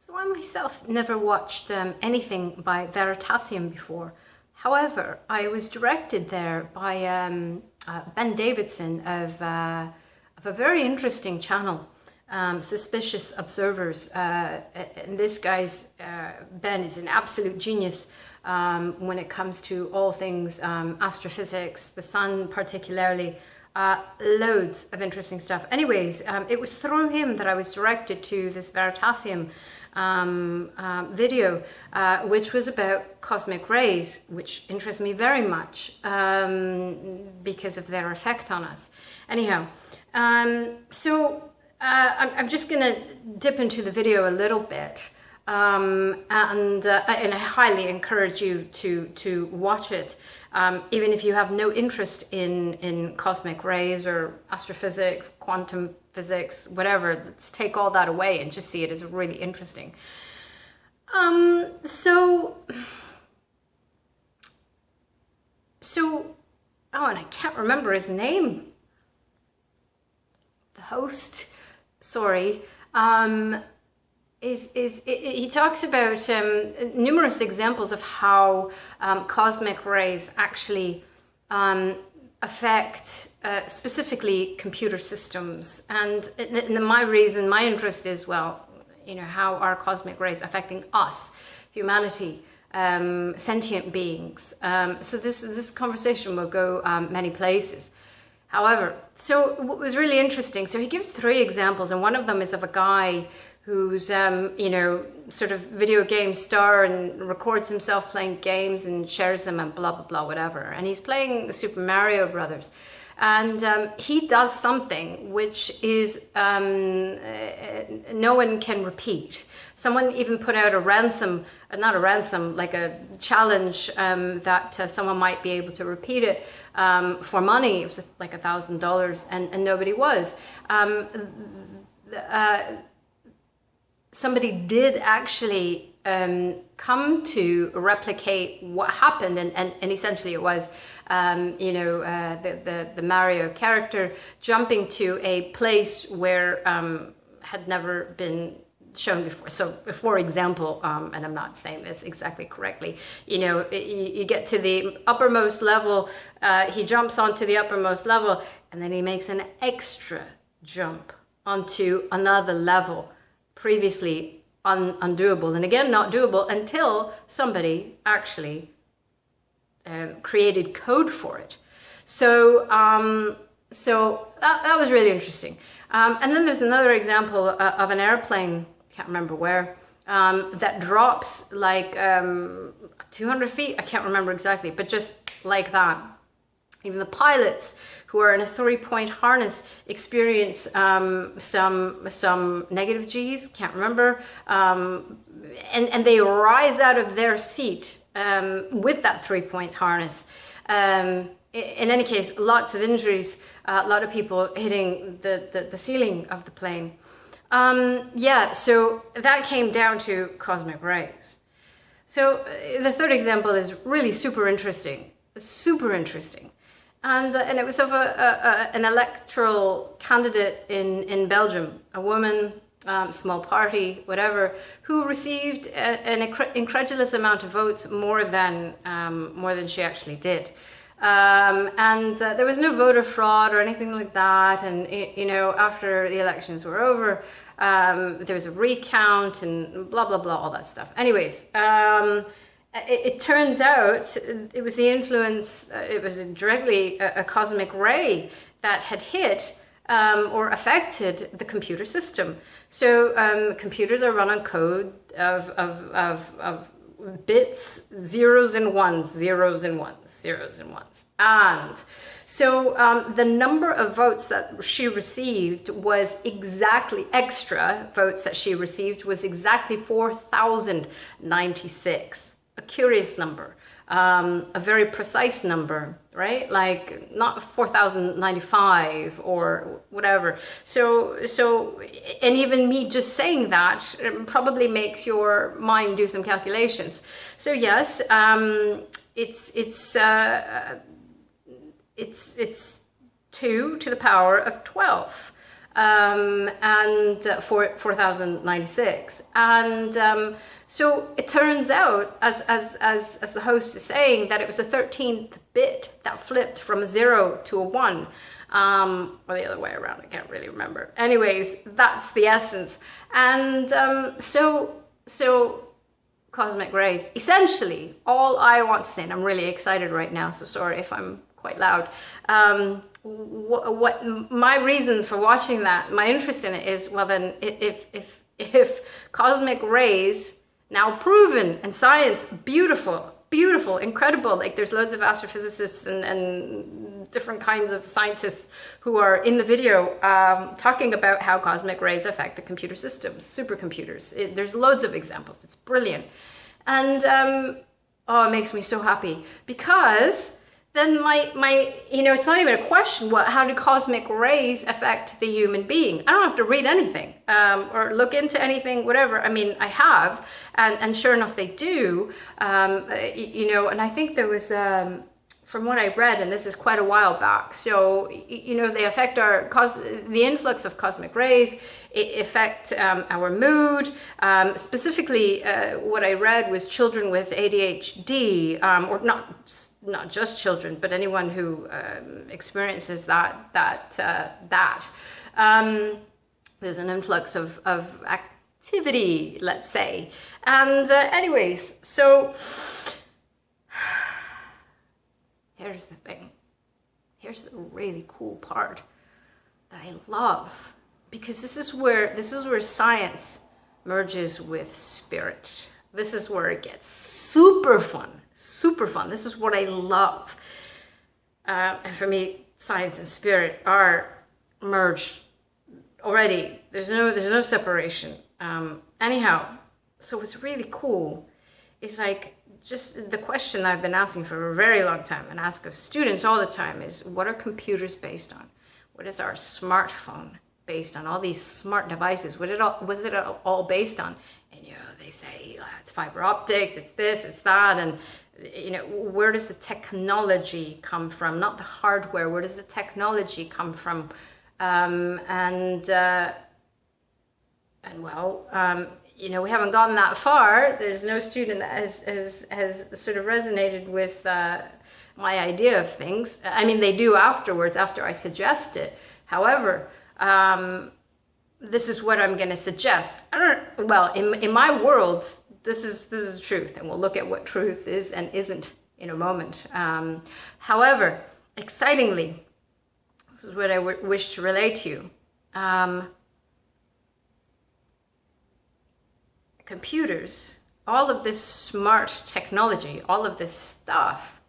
So I myself never watched anything by Veritasium before. However, I was directed there by Ben Davidson of a very interesting channel, Suspicious Observers. And this guy's, Ben is an absolute genius when it comes to all things astrophysics, the sun particularly, loads of interesting stuff. Anyways, it was through him that I was directed to this Veritasium video, which was about cosmic rays, which interests me very much because of their effect on us. Anyhow, so I'm just going to dip into the video a little bit, and I highly encourage you to watch it, even if you have no interest in cosmic rays or astrophysics, quantum physics, whatever. Let's take all that away and just see it as really interesting. So, oh, and I can't remember his name. The host, sorry, he talks about numerous examples of how cosmic rays actually affect specifically computer systems, and my interest is, well, you know, how are cosmic rays affecting us, humanity, sentient beings. So this conversation will go many places. However, so what was really interesting, so he gives 3 examples, and one of them is of a guy who's, you know, sort of video game star and records himself playing games and shares them and blah, blah, blah, whatever. And he's playing Super Mario Brothers. And he does something which is no one can repeat. Someone even put out a ransom, not a ransom, like a challenge that someone might be able to repeat it for money. It was like $1,000, and nobody was. Somebody did actually come to replicate what happened, and essentially it was, you know, the Mario character jumping to a place where had never been shown before. So, for example, and I'm not saying this exactly correctly, you know, you get to the uppermost level, he jumps onto the uppermost level, and then he makes an extra jump onto another level, previously undoable, and again not doable until somebody actually created code for it. So so that was really interesting. And then there's another example of an airplane, can't remember where, that drops like 200 feet, I can't remember exactly, but just like that. Even the pilots who are in a 3-point harness experience some negative G's, can't remember, and they rise out of their seat with that 3-point harness. In any case, lots of injuries, a lot of people hitting the ceiling of the plane. Yeah, so that came down to cosmic rays. So the third example is really super interesting, and it was of an electoral candidate in Belgium, a woman, small party, whatever, who received an incredulous amount of votes, more than she actually did. And there was no voter fraud or anything like that. And, you know, after the elections were over, there was a recount and blah, blah, blah, all that stuff. Anyways, it turns out it was the influence, it was directly a cosmic ray that had hit or affected the computer system. So computers are run on code of bits, zeros and ones, zeros and ones, zeros and ones. And so the number of votes that she received was exactly, extra votes that she received was exactly 4,096. A curious number, a very precise number, right? Like not 4,095 or whatever. So, and even me just saying that probably makes your mind do some calculations. So yes, it's 2 to the power of 12. and 4096. And so it turns out, as the host is saying, that it was the 13th bit that flipped from a 0 to a 1. Or the other way around, I can't really remember. Anyways, that's the essence. And so cosmic rays, essentially, all I want to say, and I'm really excited right now, so sorry if I'm quite loud. What my reason for watching that, my interest in it is, well then, if cosmic rays, now proven in science, beautiful, incredible, like there's loads of astrophysicists and different kinds of scientists who are in the video talking about how cosmic rays affect the computer systems, supercomputers. There's loads of examples. It's brilliant. And oh, it makes me so happy, because then my it's not even a question, how do cosmic rays affect the human being? I don't have to read anything or look into anything, whatever. I mean, I have, and sure enough they do. And I think there was, from what I read, and this is quite a while back, so, they affect the influx of cosmic rays, affect our mood. Specifically, what I read was children with ADHD, or not just children, but anyone who experiences that. There's an influx of activity, let's say. And anyways, so here's the thing. Here's the really cool part that I love, because this is where science merges with spirit. This is where it gets super fun. Super fun. This is what I love. And for me, science and spirit are merged already. There's no separation. Anyhow, so what's really cool is, like, just the question I've been asking for a very long time and ask of students all the time is, what are computers based on? What is our smartphone based on? All these smart devices, was it all based on? And they say it's fiber optics, it's this, it's that, and where does the technology come from? Not the hardware. Where does the technology come from? We haven't gotten that far. There's no student that has sort of resonated with my idea of things. I mean, they do afterwards, after I suggest it. However, this is what I'm going to suggest. In my world, this is the truth, and we'll look at what truth is and isn't in a moment. However, excitingly, this is what I wish to relate to you. Computers, all of this smart technology, all of this stuff,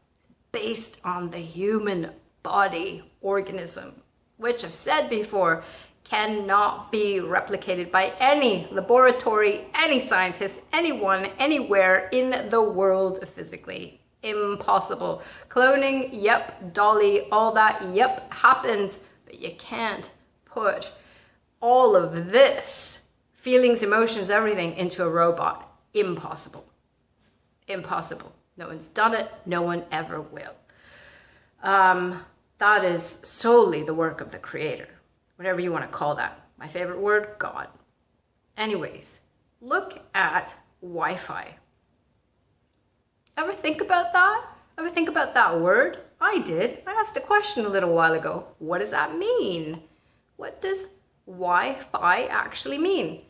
based on the human body organism, which I've said before, cannot be replicated by any laboratory, any scientist, anyone, anywhere in the world physically. Impossible. Cloning, yep. Dolly, all that, yep, happens, but you can't put all of this, feelings, emotions, everything, into a robot. Impossible. Impossible. No one's done it. No one ever will. That is solely the work of the Creator. Whatever you want to call that. My favorite word, God. Anyways, look at Wi-Fi. Ever think about that? Ever think about that word? I did. I asked a question a little while ago. What does that mean? What does Wi-Fi actually mean?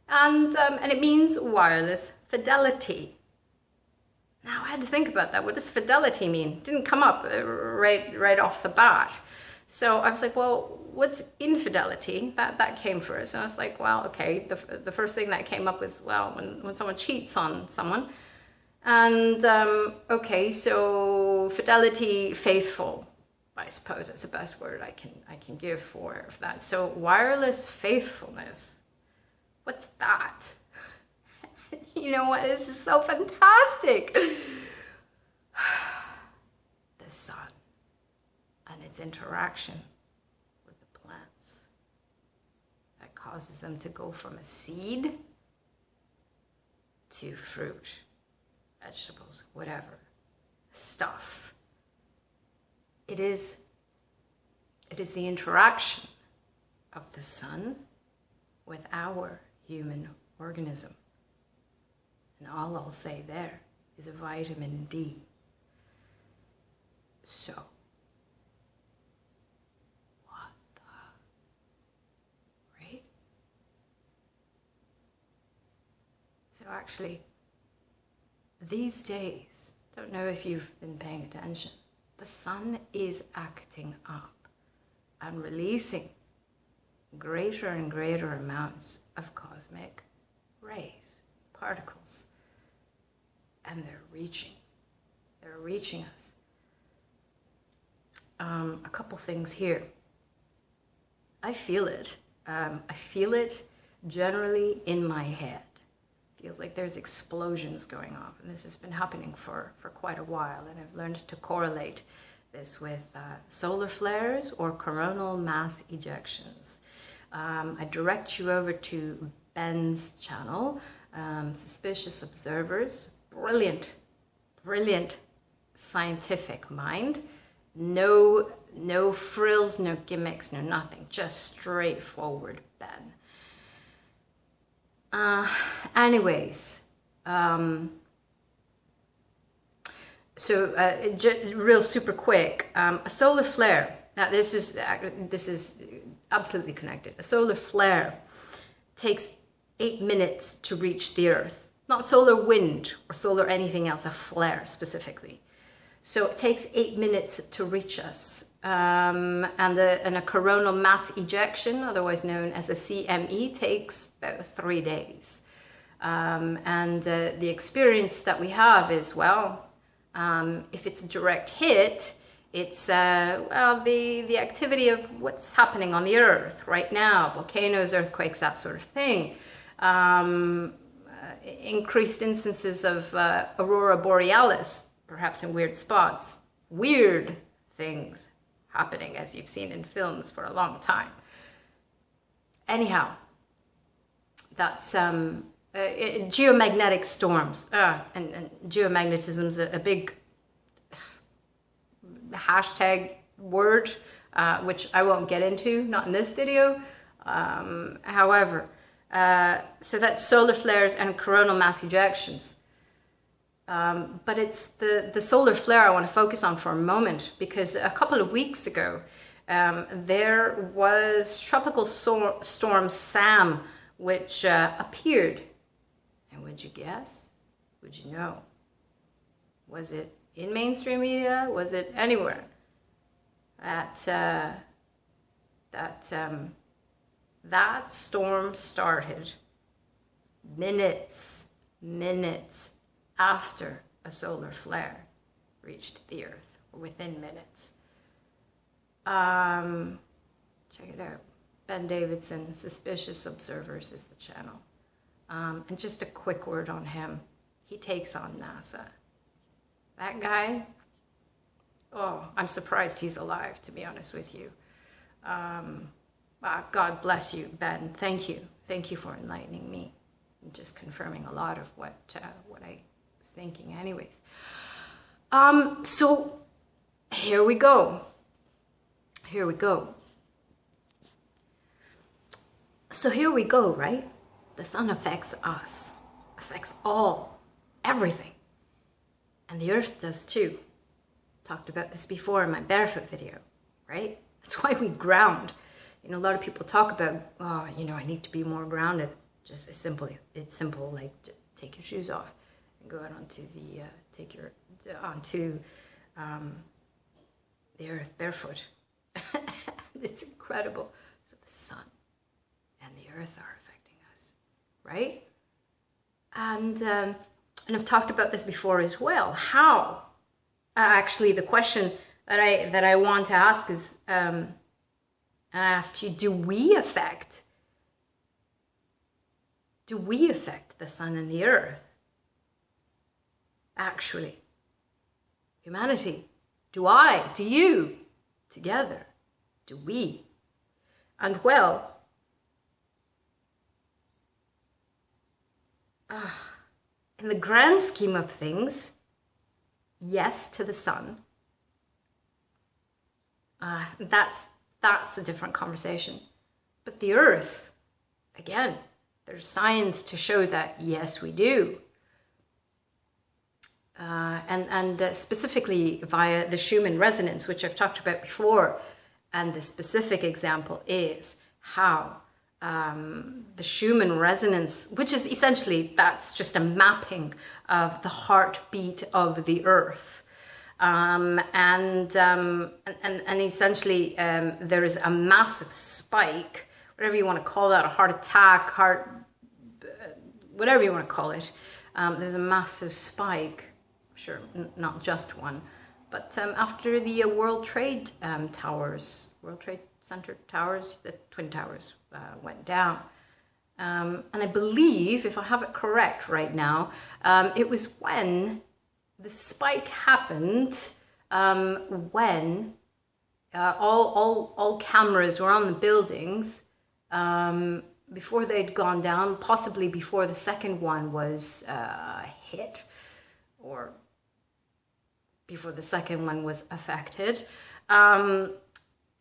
And it means wireless fidelity. Now I had to think about that. What does fidelity mean? It didn't come up right off the bat. So I was like, well, what's infidelity? That came first. And I was like, well, okay. The first thing that came up was, well, when someone cheats on someone. And okay, so fidelity, faithful, I suppose it's the best word I can give for that. So wireless faithfulness. What's that? You know what? This is so fantastic. The sun and its interaction with the plants that causes them to go from a seed to fruit, vegetables, whatever, stuff. It is the interaction of the sun with our human organism. And all I'll say there is a vitamin D. So, what the, right? So actually, these days, don't know if you've been paying attention, the sun is acting up and releasing greater and greater amounts of cosmic rays, particles, and they're reaching us. A couple things here. I feel it. I feel it generally in my head. Feels like there's explosions going off, and this has been happening for quite a while, and I've learned to correlate this with solar flares or coronal mass ejections. I direct you over to Ben's channel, Suspicious Observers. Brilliant scientific mind. No frills, no gimmicks, no nothing. Just straightforward Ben. Anyways, real super quick, a solar flare. Now this is absolutely connected. A solar flare takes 8 minutes to reach the Earth. Not solar wind or solar anything else, a flare specifically. So it takes 8 minutes to reach us. And a coronal mass ejection, otherwise known as a CME, takes about 3 days. The experience that we have is, well, if it's a direct hit, it's the activity of what's happening on the Earth right now, volcanoes, earthquakes, that sort of thing. Increased instances of aurora borealis, perhaps in weird spots. Weird things happening, as you've seen in films for a long time. Anyhow, that's geomagnetic storms. And geomagnetism's a big hashtag word, which I won't get into, not in this video. However, so that's solar flares and coronal mass ejections. But it's the solar flare I want to focus on for a moment, because a couple of weeks ago, there was Tropical Storm Sam, which appeared. And would you guess? Would you know? Was it in mainstream media? Was it anywhere? That storm started minutes after a solar flare reached the Earth, or within minutes. Check it out. Ben Davidson, Suspicious Observers is the channel. And just a quick word on him. He takes on NASA. That guy, oh, I'm surprised he's alive, to be honest with you. God bless you, Ben. Thank you. Thank you for enlightening me. And just confirming a lot of what I was thinking anyways. So here we go. So here we go, right? The sun affects us, affects everything. And the Earth does too. Talked about this before in my barefoot video, right? That's why we ground. You know, a lot of people talk about, oh, you know, I need to be more grounded. Just it's simple, like take your shoes off and go out onto the Earth barefoot. It's incredible. So the sun and the Earth are affecting us, right? And I've talked about this before as well. How? Actually, the question that I want to ask is, I asked you, do we affect the sun and the Earth? Actually, humanity, do you, together, do we? And well, in the grand scheme of things, yes to the sun. That's a different conversation. But the earth, again, there's science to show that, yes, we do. And specifically via the Schumann resonance, which I've talked about before. And the specific example is how the Schumann resonance, which is essentially, that's just a mapping of the heartbeat of the earth. And essentially there is a massive spike, whatever you want to call that, a heart attack, whatever you want to call it. There's a massive spike, sure, not just one, but after the World Trade Center towers, the Twin Towers went down. And I believe, if I have it correct right now, it was when the spike happened, when all cameras were on the buildings before they'd gone down, possibly before the second one was hit, or before the second one was affected. And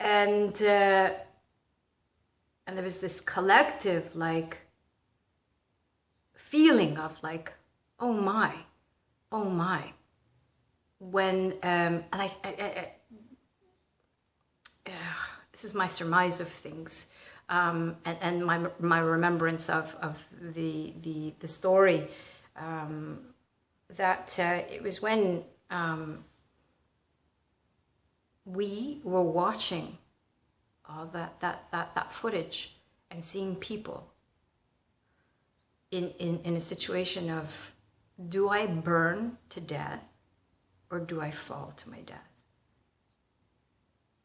there was this collective like feeling of like, oh my, when and this is my surmise of things, and my remembrance of the story, that it was when we were watching all that footage and seeing people in a situation of, do I burn to death or do I fall to my death?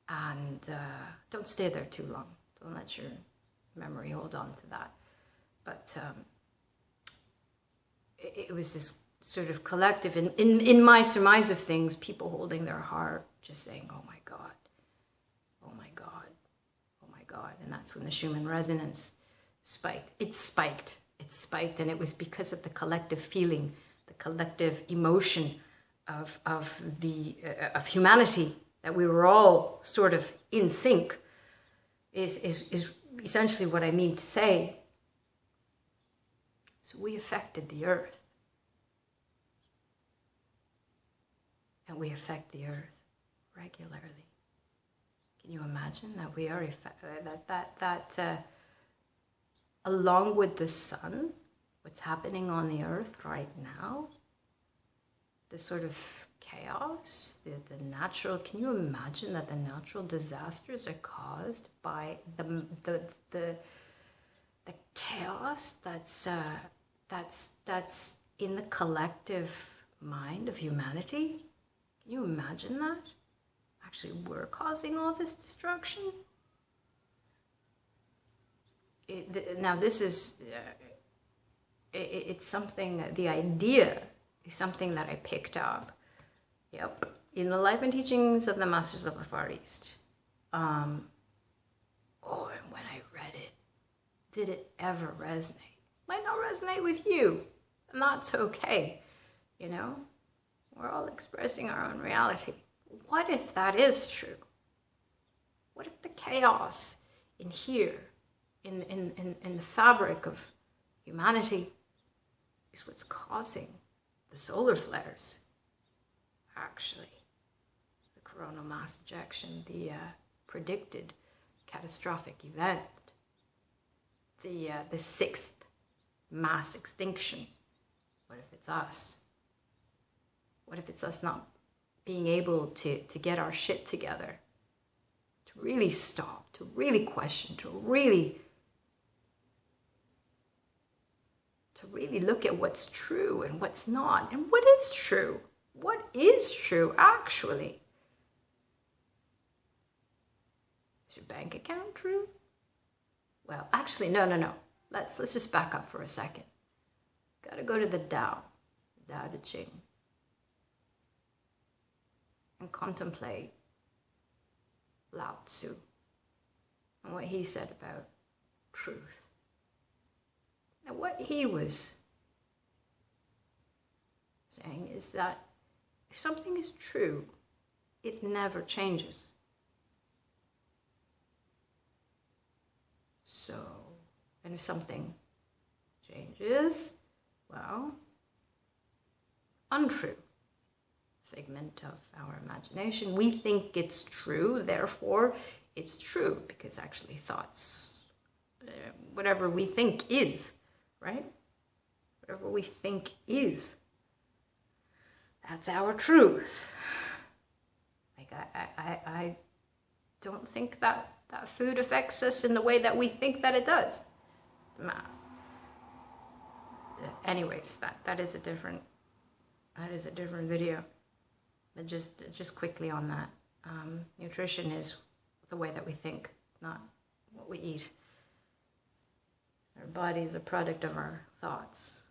And don't stay there too long. Don't let your memory hold on to that. But it was this sort of collective, in my surmise of things, people holding their heart, just saying, oh my God, oh my God, oh my God. And that's when the Schumann resonance spiked. It spiked, and it was because of the collective feeling, the collective emotion of humanity, that we were all sort of in sync, is essentially what I mean to say. So we affected the earth. And we affect the earth regularly. Can you imagine that we are along with the sun, what's happening on the earth right now, the sort of chaos, the natural, can you imagine that the natural disasters are caused by the chaos that's in the collective mind of humanity? Can you imagine that? Actually, we're causing all this destruction. Now, this is, it's something, the idea is something that I picked up, in the Life and Teachings of the Masters of the Far East. And when I read it, did it ever resonate? Might not resonate with you, and that's okay, you know? We're all expressing our own reality. What if that is true? What if the chaos in here, in the fabric of humanity, is what's causing the solar flares? Actually, the coronal mass ejection, the predicted catastrophic event, the sixth mass extinction. What if it's us? What if it's us not being able to get our shit together, to really stop, to really question, to really look at what's true and what's not, and what is true? What is true, actually? Is your bank account true? Well, actually, no. Let's just back up for a second. Gotta go to the Tao Te Ching, and contemplate Lao Tzu and what he said about truth. And what he was saying is that if something is true, it never changes. So, and if something changes, well, untrue. Figment of our imagination. We think it's true, therefore it's true, because actually thoughts, whatever we think is, right? Whatever we think is, that's our truth. Like I don't think that food affects us in the way that we think that it does. The mass. Anyways, that is a different video. But just quickly on that, nutrition is the way that we think, not what we eat. Our body is a product of our thoughts.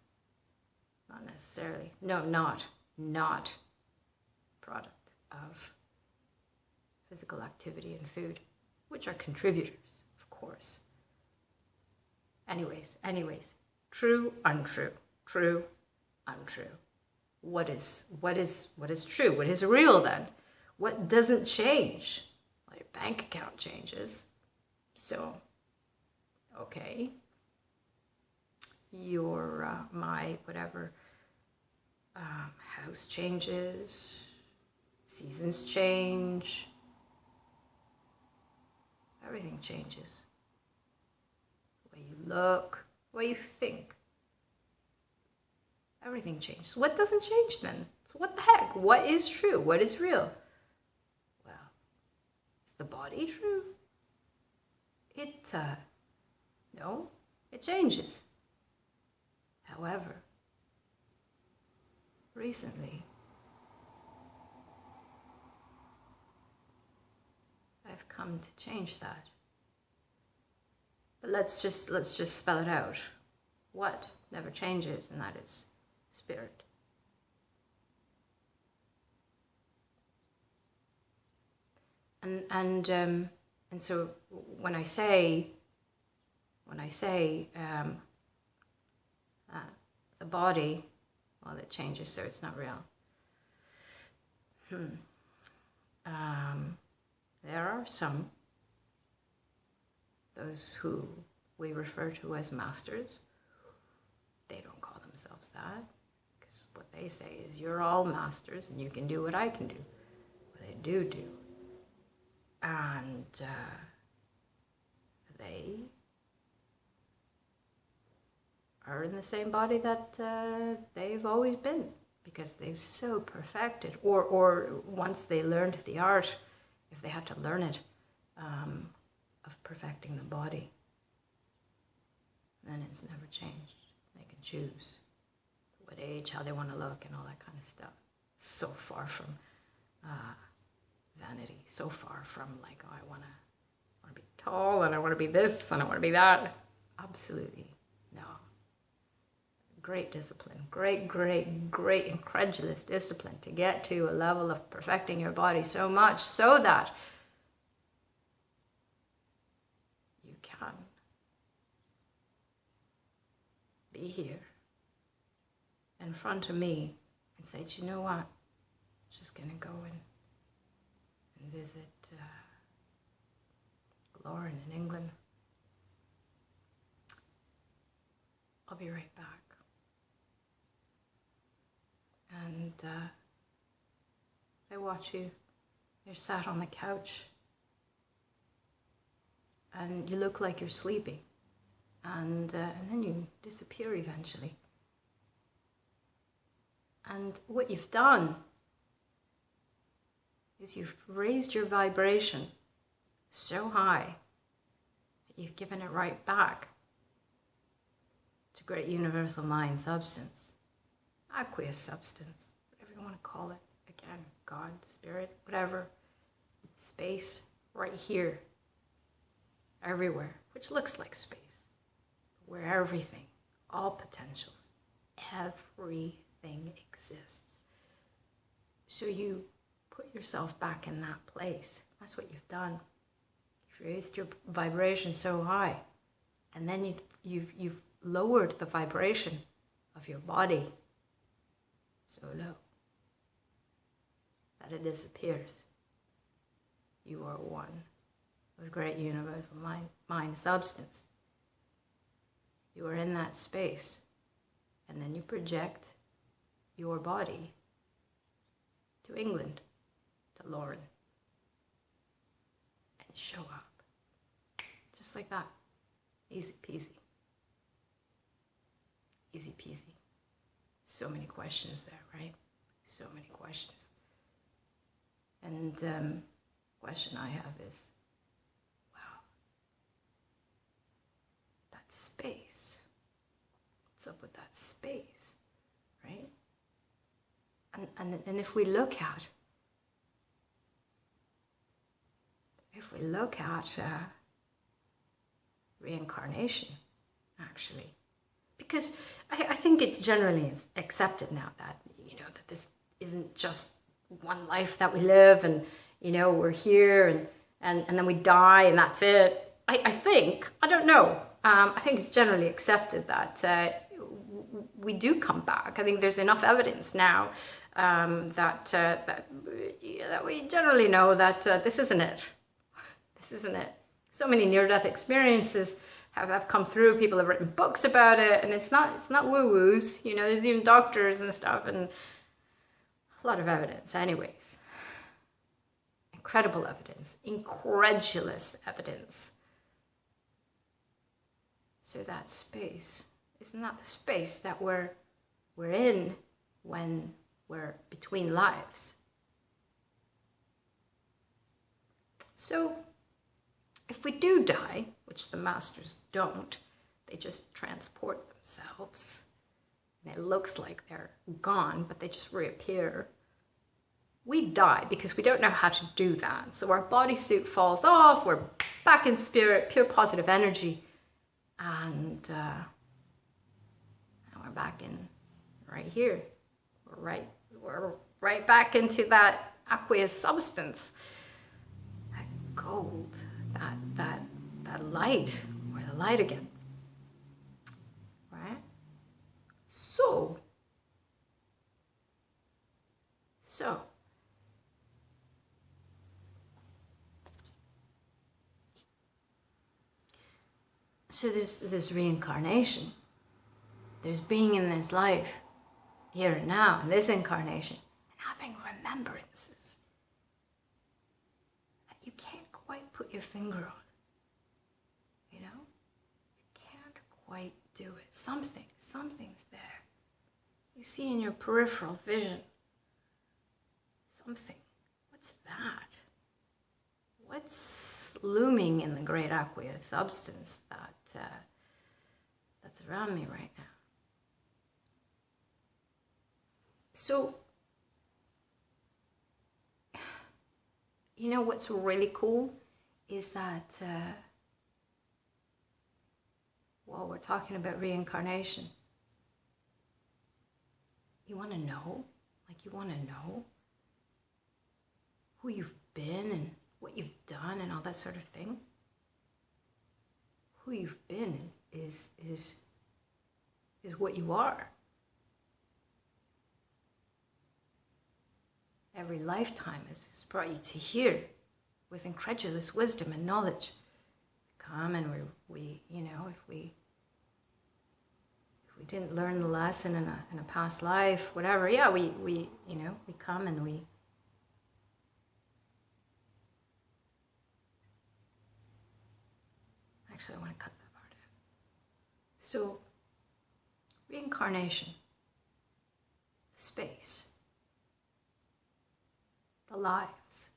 Not necessarily. No, not product of physical activity and food, which are contributors, of course. Anyways, true, untrue, true, untrue. What is true? What is real then? What doesn't change? Well, your bank account changes. So, okay. Your, my, whatever, house changes, seasons change, everything changes. The way you look, the way you think, everything changes. What doesn't change then? So what the heck? What is true? What is real? Well, is the body true? No, it changes. However, recently, I've come to change that. But let's just spell it out. What never changes, and that is spirit. And so when I say the body, well, it changes, so it's not real. There are some, those who we refer to as masters. They don't call themselves that, because what they say is, you're all masters and you can do what I can do. What they do. And they are in the same body that they've always been, because they've so perfected, or once they learned the art, if they had to learn it, of perfecting the body, then it's never changed. They can choose what age, how they want to look, and all that kind of stuff. So far from vanity, so far from like, oh, I want to be tall, and I want to be this, and I want to be that. Absolutely no. Great discipline, great incredulous discipline to get to a level of perfecting your body so much so that you can be here in front of me and say, do you know what? I'm just going to go and visit Lauren in England. I'll be right back. And I watch you. You're sat on the couch. And you look like you're sleeping. And then you disappear eventually. And what you've done is you've raised your vibration so high that you've given it right back to great universal mind substance. Aqueous substance, whatever you want to call it. Again, God, spirit, whatever. Space right here. Everywhere, which looks like space. Where everything, all potentials, everything exists. So you put yourself back in that place. That's what you've done. You've raised your vibration so high. And then you've lowered the vibration of your body so low that it disappears. You are one with great universal mind substance. You are in that space. And then you project your body to England, to Lauren. And show up. Just like that. Easy peasy. Easy peasy. So many questions there, right? So many questions. And question I have is, wow, that space. What's up with that space, right? And if we look at, reincarnation, actually, because I think it's generally accepted now that, that this isn't just one life that we live, and, we're here, and then we die, and that's it. I think, I don't know, I think it's generally accepted that we do come back. I think there's enough evidence now that we generally know that this isn't it. This isn't it. So many near-death experiences have come through. People have written books about it, and it's not woo-woos. There's even doctors and stuff, and a lot of evidence. Anyways, incredible evidence, incredulous evidence. So that space, isn't that the space that we're in when we're between lives? So if we do die, which the masters don't, they just transport themselves, and it looks like they're gone, but they just reappear. We die because we don't know how to do that. So our bodysuit falls off, we're back in spirit, pure positive energy, and we're back in right here. We're right back into that aqueous substance, that gold, that light. We're the light again, right? So there's reincarnation. There's being in this life, here and now, in this incarnation, and having remembrances that you can't quite put your finger on. You can't quite do it. Something's there. You see in your peripheral vision, something. What's that? What's looming in the great aqueous substance that's around me right now? So, what's really cool is that while we're talking about reincarnation, you want to know? You want to know who you've been and what you've done and all that sort of thing? Who you've been is what you are. Every lifetime has brought you to here with incredulous wisdom and knowledge. Come and we if we didn't learn the lesson in a past life, whatever, we come and we actually, I want to cut that part out. So, reincarnation, space, the lives,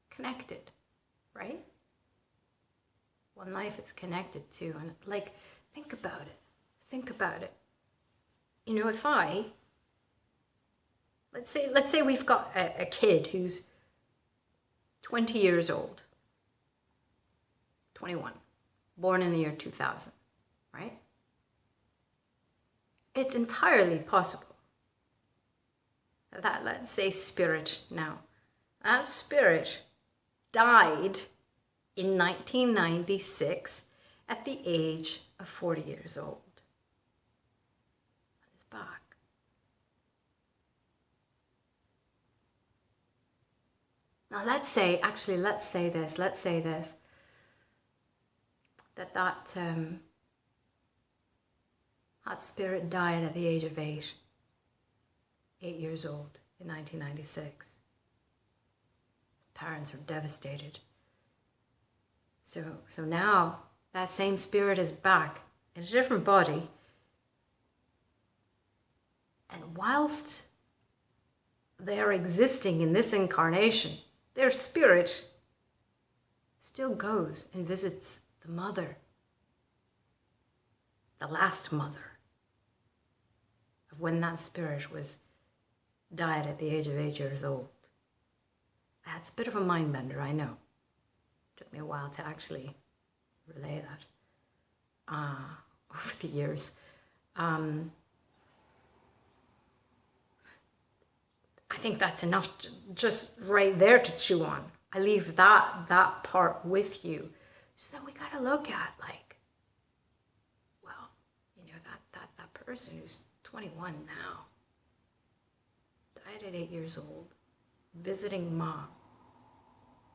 connected, right? One life is connected to, and think about it. Think about it. If let's say we've got a kid who's 20 years old, 21, born in the year 2000, right? It's entirely possible that, let's say, spirit now, that spirit died in 1996 at the age of 40 years old. It's back. Now let's say this, that That spirit died at the age of 8 years old in 1996. Parents are devastated. So now that same spirit is back in a different body. And whilst they are existing in this incarnation, their spirit still goes and visits the mother, the last mother of when that spirit died at the age of 8 years old. That's a bit of a mind bender, I know. Took me a while to actually relay that over the years. I think that's enough just right there to chew on. I leave that part with you. So we got to look at, like, well, you know, that person who's 21 now, died at 8 years old, visiting mom.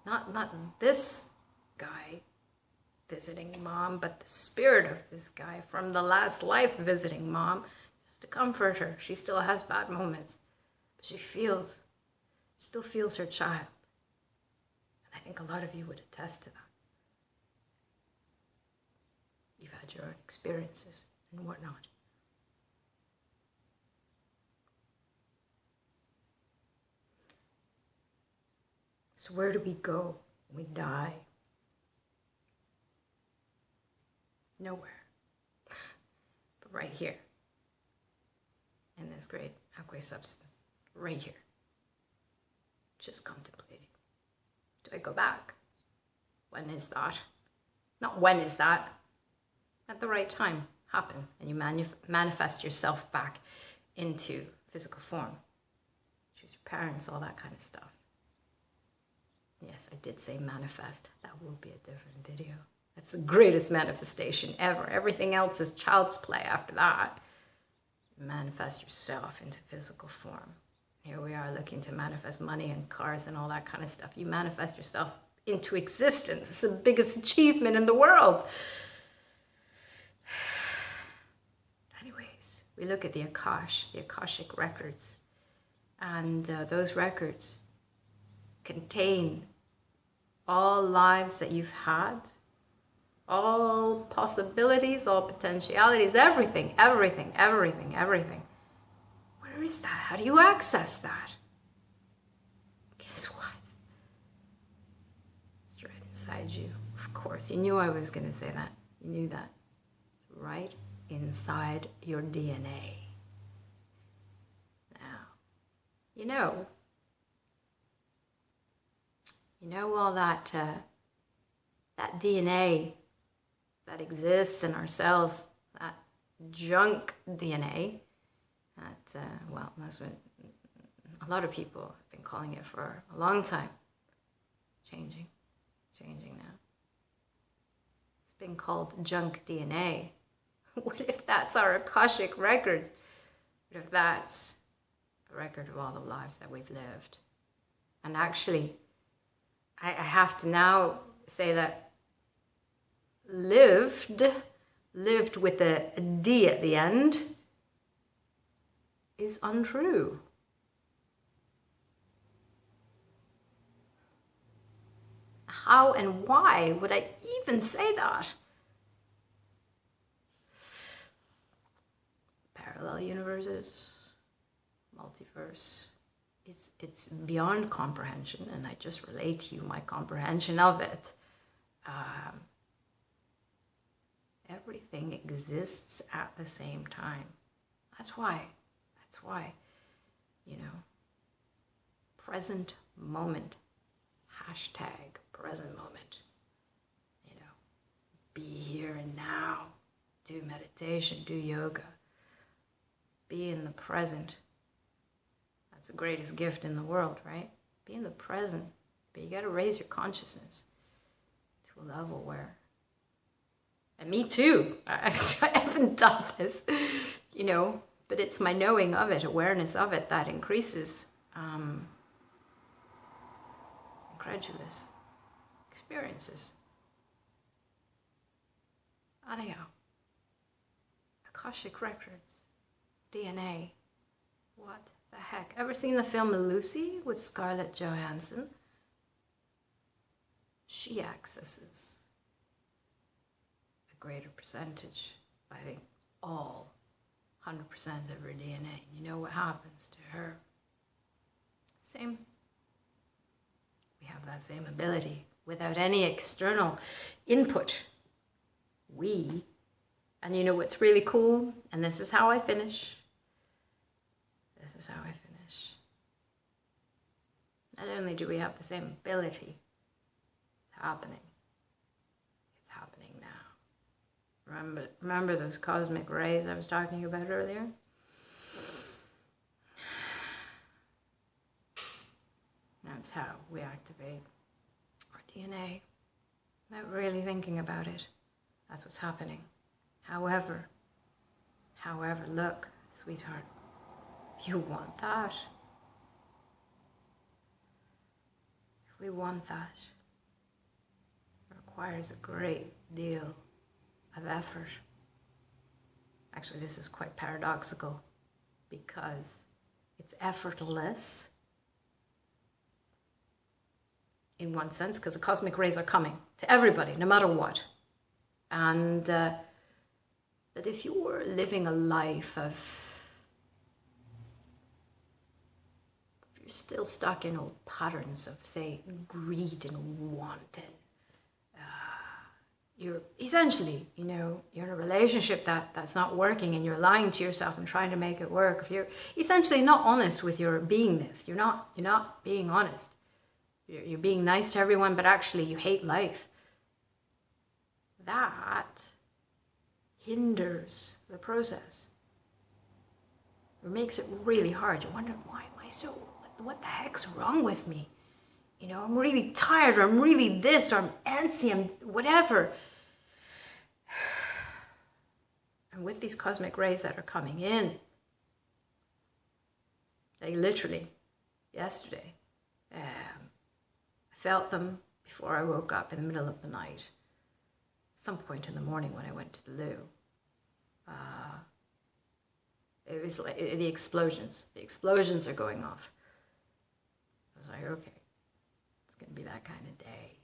Not this guy visiting mom, but the spirit of this guy from the last life visiting mom, just to comfort her. She still has bad moments, but she still feels her child. And I think a lot of you would attest to that. You've had your own experiences and whatnot. So where do we go when we die? Nowhere. But right here. In this great aqua substance. Right here. Just contemplating. Do I go back? When is that? Not when is that. At the right time happens. And you manifest yourself back into physical form. Choose your parents, all that kind of stuff. Yes, I did say manifest. That will be a different video. That's the greatest manifestation ever. Everything else is child's play after that. Manifest yourself into physical form. Here we are looking to manifest money and cars and all that kind of stuff. You manifest yourself into existence. It's the biggest achievement in the world. Anyways, we look at the Akashic records. And those records contain all lives that you've had, all possibilities, all potentialities, everything. Where is that? How do you access that? Guess what? It's right inside you. Of course, you knew I was going to say that. You knew that. Right inside your DNA. Now, you know all that DNA that exists in our cells, that junk DNA, well, that's what a lot of people have been calling it for a long time. Changing now. It's been called junk DNA. What if that's our Akashic records? What if that's a record of all the lives that we've lived? And actually, I have to now say that lived with a D at the end, is untrue. How and why would I even say that? Parallel universes, multiverse. It's beyond comprehension, and I just relate to you my comprehension of it. Everything exists at the same time. That's why, present moment, hashtag present moment. Be here and now. Do meditation, do yoga. Be in the present. That's the greatest gift in the world, right? Be in the present. But you got to raise your consciousness to a level where, and me too, I haven't done this, but it's my knowing of it, awareness of it that increases incredulous experiences. Anyhow, Akashic records, DNA. What the heck? Ever seen the film Lucy with Scarlett Johansson? She accesses a greater percentage, I think all 100% of her DNA. You know what happens to her? Same. We have that same ability without any external input. And you know what's really cool? And this is how I finish. This is how I finish. Not only do we have the same ability, it's happening. It's happening now. Remember those cosmic rays I was talking about earlier? That's how we activate our DNA without really thinking about it. That's what's happening. However, look, sweetheart, if you want that, if we want that, it requires a great deal of effort. Actually, this is quite paradoxical because it's effortless in one sense, because the cosmic rays are coming to everybody, no matter what. And that if you were living a life of, if you're still stuck in old patterns of, say, greed and want, and you're essentially, you're in a relationship that's not working and you're lying to yourself and trying to make it work, if you're essentially not honest with your beingness, you're not being honest. You're being nice to everyone, but actually you hate life. That hinders the process. It makes it really hard. You wonder, why am I so, what the heck's wrong with me? I'm really tired, or I'm really this, or I'm antsy, I'm whatever. And with these cosmic rays that are coming in, they literally, yesterday, I felt them before I woke up in the middle of the night. Some point in the morning when I went to the loo. It was like the explosions. The explosions are going off. I was like, okay, it's going to be that kind of day.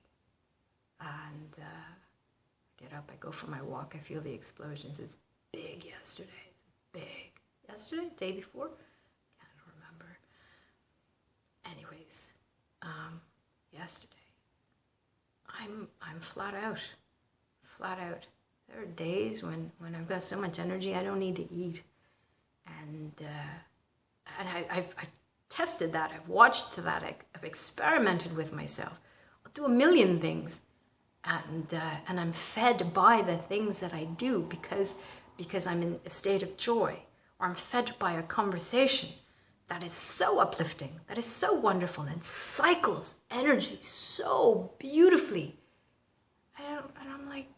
And I get up, I go for my walk, I feel the explosions. It's big yesterday. It's big. Yesterday? Day before? Can't remember. Anyways, yesterday, I'm flat out. Flat out. There are days when I've got so much energy I don't need to eat. And I've tested that, I've watched that, I've experimented with myself. I'll do a million things, and I'm fed by the things that I do because I'm in a state of joy, or I'm fed by a conversation that is so uplifting, that is so wonderful, and cycles energy so beautifully. And I'm like,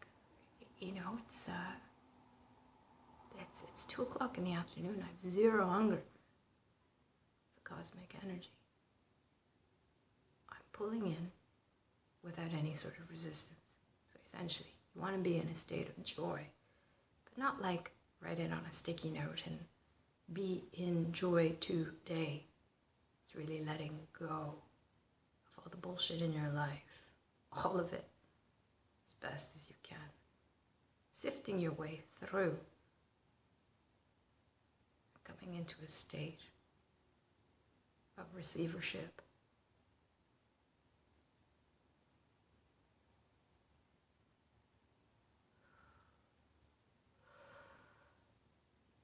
it's 2 o'clock in the afternoon. I have zero hunger. It's a cosmic energy. I'm pulling in without any sort of resistance. So essentially, you want to be in a state of joy, but not like write it on a sticky note and be in joy today. It's really letting go of all the bullshit in your life, all of it, as best as you can. Sifting your way through, coming into a state of receivership.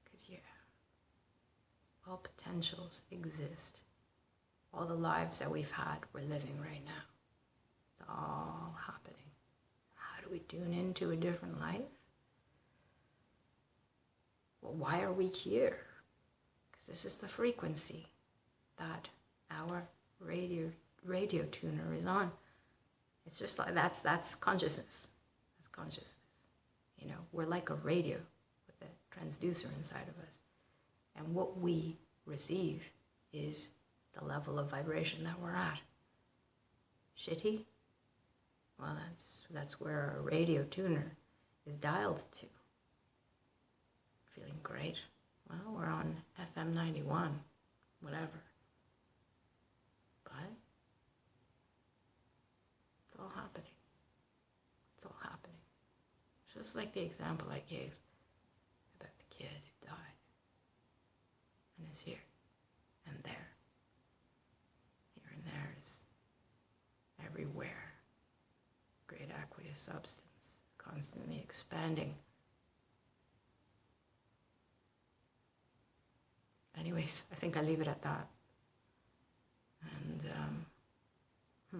Because all potentials exist. All the lives that we've had, we're living right now. It's all happening. How do we tune into a different life? Well, why are we here? Because this is the frequency that our radio tuner is on. It's just like that's consciousness. That's consciousness. We're like a radio with a transducer inside of us. And what we receive is the level of vibration that we're at. Shitty? Well, that's where our radio tuner is dialed to. feeling great. Well, we're on FM 91, whatever. But it's all happening. It's all happening. Just like the example I gave about the kid who died and is here and there. Here and there is everywhere. Great aqueous substance, constantly expanding. Anyways, I think I'll leave it at that. And a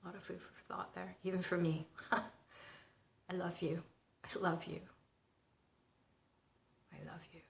lot of food for thought there, even for me. I love you. I love you. I love you.